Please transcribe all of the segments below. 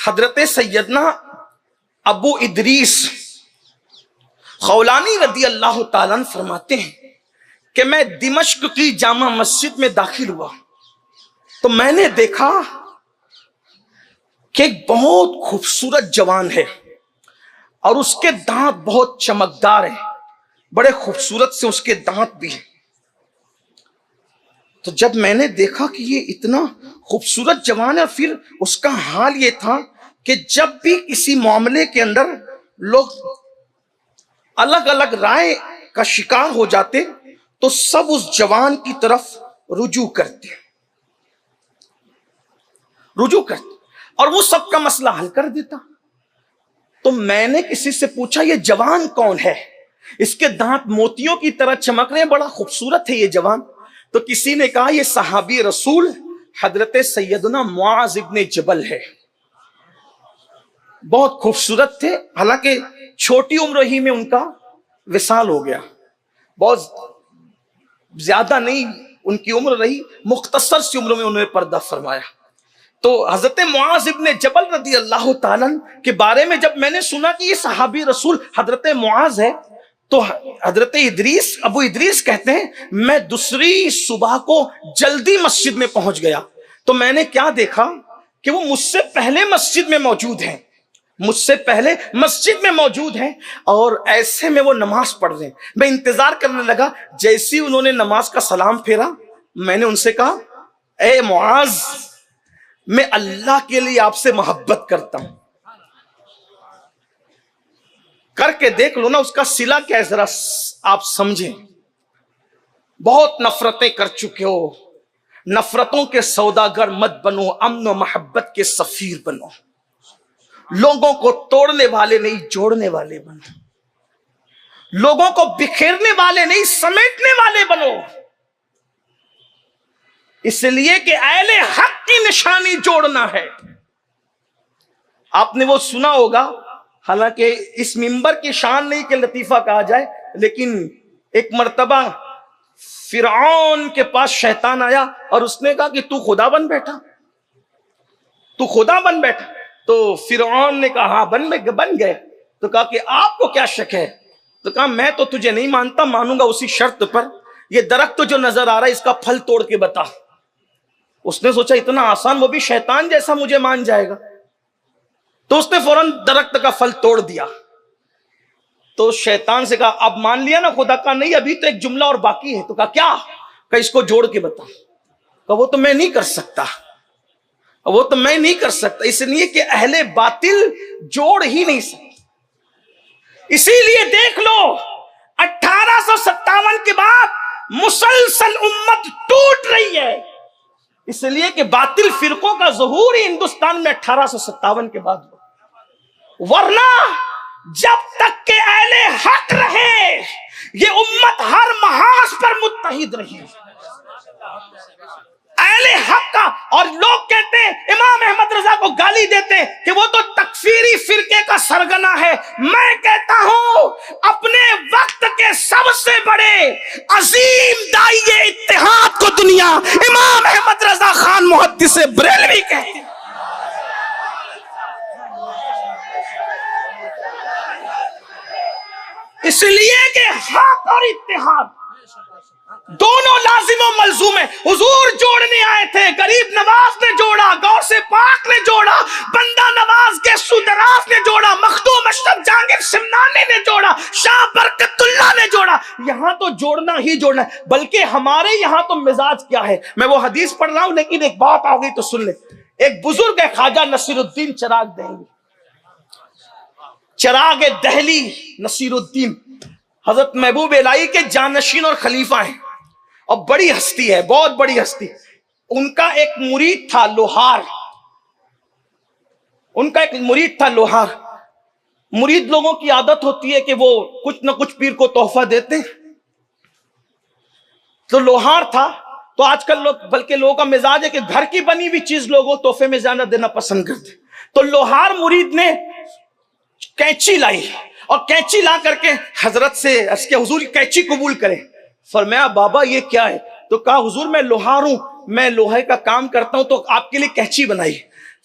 حضرت سیدنا ابو ادریس خولانی رضی اللہ تعالیٰ عنہ فرماتے ہیں کہ میں دمشق کی جامع مسجد میں داخل ہوا تو میں نے دیکھا کہ ایک بہت خوبصورت جوان ہے اور اس کے دانت بہت چمکدار ہیں، بڑے خوبصورت سے اس کے دانت بھی ہیں۔ تو جب میں نے دیکھا کہ یہ اتنا خوبصورت جوان ہے، اور پھر اس کا حال یہ تھا کہ جب بھی کسی معاملے کے اندر لوگ الگ الگ رائے کا شکار ہو جاتے تو سب اس جوان کی طرف رجوع کرتے اور وہ سب کا مسئلہ حل کر دیتا۔ تو میں نے کسی سے پوچھا یہ جوان کون ہے؟ اس کے دانت موتیوں کی طرح چمک رہے ہیں، بڑا خوبصورت ہے یہ جوان۔ تو کسی نے کہا یہ صحابی رسول حضرت سیدنا معاذ ابن جبل ہے، بہت خوبصورت تھے، حالانکہ چھوٹی عمر ہی میں ان کا وصال ہو گیا، بہت زیادہ نہیں ان کی عمر رہی، مختصر سی عمر میں انہوں نے پردہ فرمایا۔ تو حضرت معاذ ابن جبل رضی اللہ تعالیٰ کے بارے میں جب میں نے سنا کہ یہ صحابی رسول حضرت معاذ ہے تو حضرت ابو ادریس کہتے ہیں میں دوسری صبح کو جلدی مسجد میں پہنچ گیا تو میں نے کیا دیکھا کہ وہ مجھ سے پہلے مسجد میں موجود ہیں اور ایسے میں وہ نماز پڑھ رہے ہیں۔ میں انتظار کرنے لگا، جیسی انہوں نے نماز کا سلام پھیرا میں نے ان سے کہا اے معاذ میں اللہ کے لیے آپ سے محبت کرتا ہوں، کر کے دیکھ لو نا اس کا صلہ کیا ہے، ذرا آپ سمجھیں۔ بہت نفرتیں کر چکے ہو، نفرتوں کے سوداگر مت بنو، امن و محبت کے سفیر بنو، لوگوں کو توڑنے والے نہیں جوڑنے والے بنو، لوگوں کو بکھیرنے والے نہیں سمیٹنے والے بنو، اس لیے کہ اہل حق کی نشانی جوڑنا ہے۔ آپ نے وہ سنا ہوگا، حالانکہ اس منبر کی شان نہیں کہ لطیفہ کہا جائے، لیکن ایک مرتبہ فرعون کے پاس شیطان آیا اور اس نے کہا کہ تو خدا بن بیٹھا، تو فرعون نے کہا ہاں بن گئے۔ تو کہا کہ آپ کو کیا شک ہے؟ تو کہا میں تو تجھے نہیں مانتا، مانوں گا اسی شرط پر یہ درخت جو نظر آ رہا ہے اس کا پھل توڑ کے بتا۔ اس نے سوچا اتنا آسان، وہ بھی شیطان جیسا مجھے مان جائے گا، تو اس نے فوراً درخت کا پھل توڑ دیا۔ تو شیطان سے کہا اب مان لیا نا خدا کا؟ نہیں، ابھی تو ایک جملہ اور باقی ہے۔ تو کہا کیا؟ کہ اس کو جوڑ کے بتا۔ کہا وہ تو میں نہیں کر سکتا، اس لیے کہ اہل باطل جوڑ ہی نہیں سکتے۔ اسی لیے دیکھ لو 1857 کے بعد مسلسل امت ٹوٹ رہی ہے، اس لیے کہ باطل فرقوں کا ظہور ہی ہندوستان میں 1857 کے بعد ہوا، ورنہ جب تک کہ اہل حق رہے یہ امت ہر محاذ پر متحد رہی، اہل حق کا۔ اور لوگ کہتے ہیں امام احمد رضا کو گالی دیتے ہیں کہ وہ تو تکفیری فرقے کا سرگنا ہے۔ میں کہتا ہوں اپنے وقت کے سب سے بڑے عظیم داعیے اتحاد کو دنیا امام احمد رضا خان محدث بریلوی کہتے ہیں۔ اس لیے کہ حق اور اتحاد دونوں لازم و ملزوم ہیں۔ حضور جوڑنے آئے تھے، غریب نواز نے جوڑا، غوث پاک نے جوڑا، بندہ نواز کے سودراز نے جوڑا، مخدوم اشرف جہانگیر سمنانی نے جوڑا، شاہ برکت اللہ نے جوڑا۔ یہاں تو جوڑنا ہی جوڑنا ہے، بلکہ ہمارے یہاں تو مزاج کیا ہے، میں وہ حدیث پڑھ رہا ہوں لیکن ایک بات آ گئی تو سن لیں۔ ایک بزرگ ہے خواجہ نصیر الدین چراغ دہلی نصیر الدین، حضرت محبوب الہی کے جانشین اور خلیفہ ہیں، اور بڑی ہستی ہے، بہت بڑی ہستی۔ ان کا ایک مرید تھا لوہار، مرید لوگوں کی عادت ہوتی ہے کہ وہ کچھ نہ کچھ پیر کو تحفہ دیتے، تو لوہار تھا۔ تو آج کل بلکہ لوگوں کا مزاج ہے کہ گھر کی بنی ہوئی چیز لوگوں تحفے میں زیادہ دینا پسند کرتے۔ تو لوہار مرید نے کینچی لائی اور کینچی لا کر کے حضرت سے اس کے حضور کینچی قبول کرے۔ فرمایا بابا یہ کیا ہے؟ تو کہا حضور میں لوہار ہوں، میں لوہے کا کام کرتا ہوں تو آپ کے لیے کینچی بنائی۔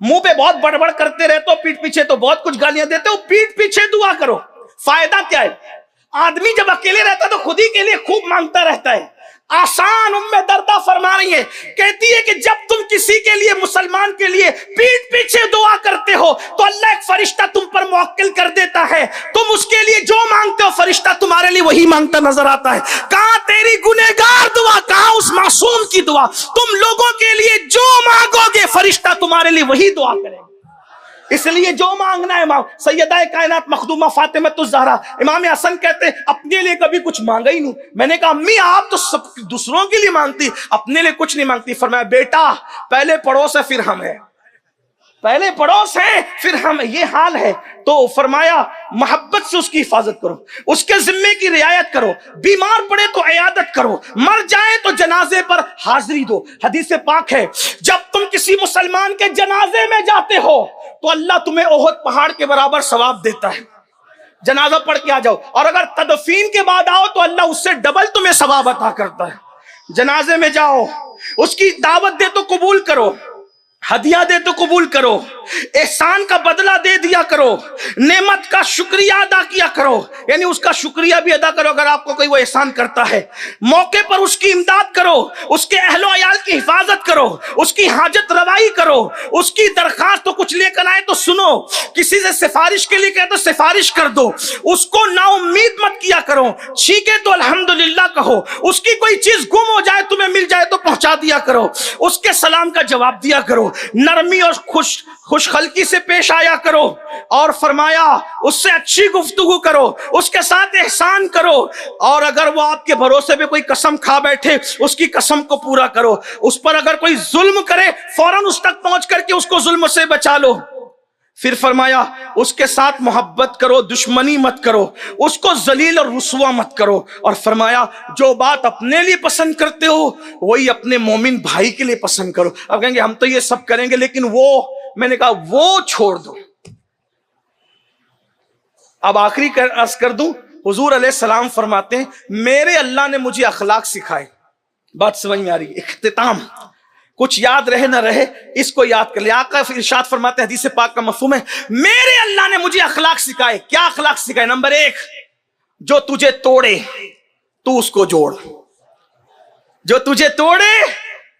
منہ پہ بہت بڑبڑ کرتے رہتے ہو، پیٹ پیچھے تو بہت کچھ گالیاں دیتے ہو، پیٹ پیچھے دعا کرو. فائدہ کیا ہے؟ آدمی جب اکیلے رہتا ہے تو خود ہی کے لیے خوب مانگتا رہتا ہے. آسان ام دردہ فرما رہی ہے، کہتی ہے کہ جب تم کسی کے لیے، مسلمان کے لیے پیٹ پیچھے دعا کرتے ہو تو اللہ ایک فرشتہ تم پر موکل کر دیتا ہے. تم اس کے لیے جو مانگتے ہو فرشتہ تمہارے لیے وہی مانگتا نظر آتا ہے. کہاں تیری گنہگار دعا، کہاں اس معصوم کی دعا. تم لوگوں کے لیے جو مانگو گے فرشتہ تمہارے لیے وہی دعا کرے گا. اس لیے جو مانگنا ہے مانگ. سیدہ کائنات مخدومہ فاطمہ الزہرا، امام حسن کہتے ہیں اپنے لیے کبھی کچھ مانگا ہی نہیں. میں نے کہا امی آپ تو سب دوسروں کے لیے مانگتی، اپنے لیے کچھ نہیں مانگتی. فرمایا بیٹا پہلے پڑوس ہے پھر ہم ہیں، پہلے پڑوس ہے پھر ہم. یہ حال ہے. تو فرمایا محبت سے اس کی حفاظت کرو، اس کے ذمے کی رعایت کرو، بیمار پڑے تو عیادت کرو، مر جائے تو جنازے پر حاضری دو. حدیث پاک ہے جب تم کسی مسلمان کے جنازے میں جاتے ہو تو اللہ تمہیں احد پہاڑ کے برابر ثواب دیتا ہے. جنازہ پڑھ کے آ جاؤ، اور اگر تدفین کے بعد آؤ تو اللہ اس سے ڈبل تمہیں ثواب عطا کرتا ہے. جنازے میں جاؤ، اس کی دعوت دے تو قبول کرو، ہدیہ دے تو قبول کرو، احسان کا بدلہ دے دیا کرو، نعمت کا شکریہ ادا کیا کرو. یعنی اس کا شکریہ بھی ادا کرو اگر آپ کو کوئی وہ احسان کرتا ہے. موقع پر اس کی امداد کرو، اس کے اہل و عیال کی حفاظت کرو، اس کی حاجت روائی کرو، اس کی درخواست تو کچھ لے کر آئے تو سنو، کسی سے سفارش کے لیے کہے تو سفارش کر دو. اس کو نا امید مت کیا کرو، ٹھیک ہے تو الحمدللہ کہو. اس کی کوئی چیز گم ہو جائے تمہیں مل جائے تو پہنچا دیا کرو، اس کے سلام کا جواب دیا کرو، نرمی اور خوش خلقی سے پیش آیا کرو. اور فرمایا اس سے اچھی گفتگو کرو، اس کے ساتھ احسان کرو. اور اگر وہ آپ کے بھروسے پہ کوئی قسم کھا بیٹھے اس کی قسم کو پورا کرو. اس پر اگر کوئی ظلم کرے فوراً اس تک پہنچ کر کے اس کو ظلم سے بچا لو. پھر فرمایا اس کے ساتھ محبت کرو، دشمنی مت کرو، اس کو ذلیل اور رسوا مت کرو. اور فرمایا جو بات اپنے لیے پسند کرتے ہو وہی اپنے مومن بھائی کے لیے پسند کرو. اب کہیں گے ہم تو یہ سب کریں گے لیکن وہ، میں نے کہا وہ چھوڑ دو. اب آخری عرض کر دوں، حضور علیہ السلام فرماتے ہیں میرے اللہ نے مجھے اخلاق سکھائے. بات سمجھ میں آ رہی ہے؟ اختتام، کچھ یاد رہے نہ رہے اس کو یاد کر لیں. آقا ارشاد فرماتے ہیں، حدیث پاک کا مفہوم ہے، میرے اللہ نے مجھے اخلاق سکھائے. کیا اخلاق سکھائے؟ نمبر 1، جو تجھے توڑے تو اس کو جوڑ، جو تجھے توڑے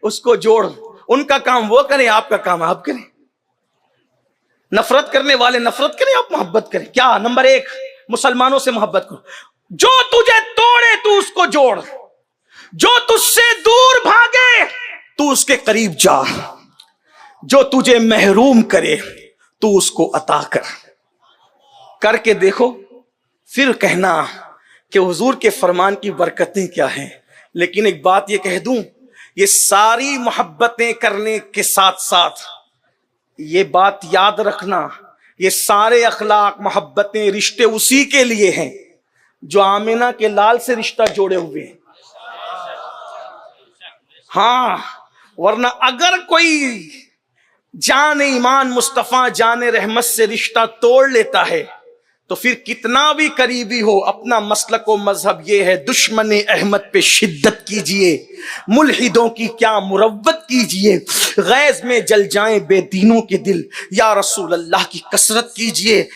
اس کو جوڑ. ان کا کام وہ کریں، آپ کا کام آپ کریں. نفرت کرنے والے نفرت کریں، آپ محبت کریں. کیا؟ نمبر 1، مسلمانوں سے محبت کرو. جو تجھے توڑے تو اس کو جوڑ، جو تجھ سے دور بھاگے تو اس کے قریب جا، جو تجھے محروم کرے تو اس کو عطا کر کے دیکھو. پھر کہنا کہ حضور کے فرمان کی برکتیں کیا ہیں. لیکن ایک بات یہ کہہ دوں، یہ ساری محبتیں کرنے کے ساتھ ساتھ یہ بات یاد رکھنا، یہ سارے اخلاق، محبتیں، رشتے اسی کے لیے ہیں جو آمینہ کے لال سے رشتہ جوڑے ہوئے ہیں. ہاں، ورنہ اگر کوئی جان ایمان مصطفیٰ جان رحمت سے رشتہ توڑ لیتا ہے تو پھر کتنا بھی قریبی ہو، اپنا مسلک و مذہب یہ ہے، دشمن احمد پہ شدت کیجئے، ملحدوں کی کیا مروت کیجئے، غیظ میں جل جائیں بے دینوں کے دل، یا رسول اللہ کی کثرت کیجئے.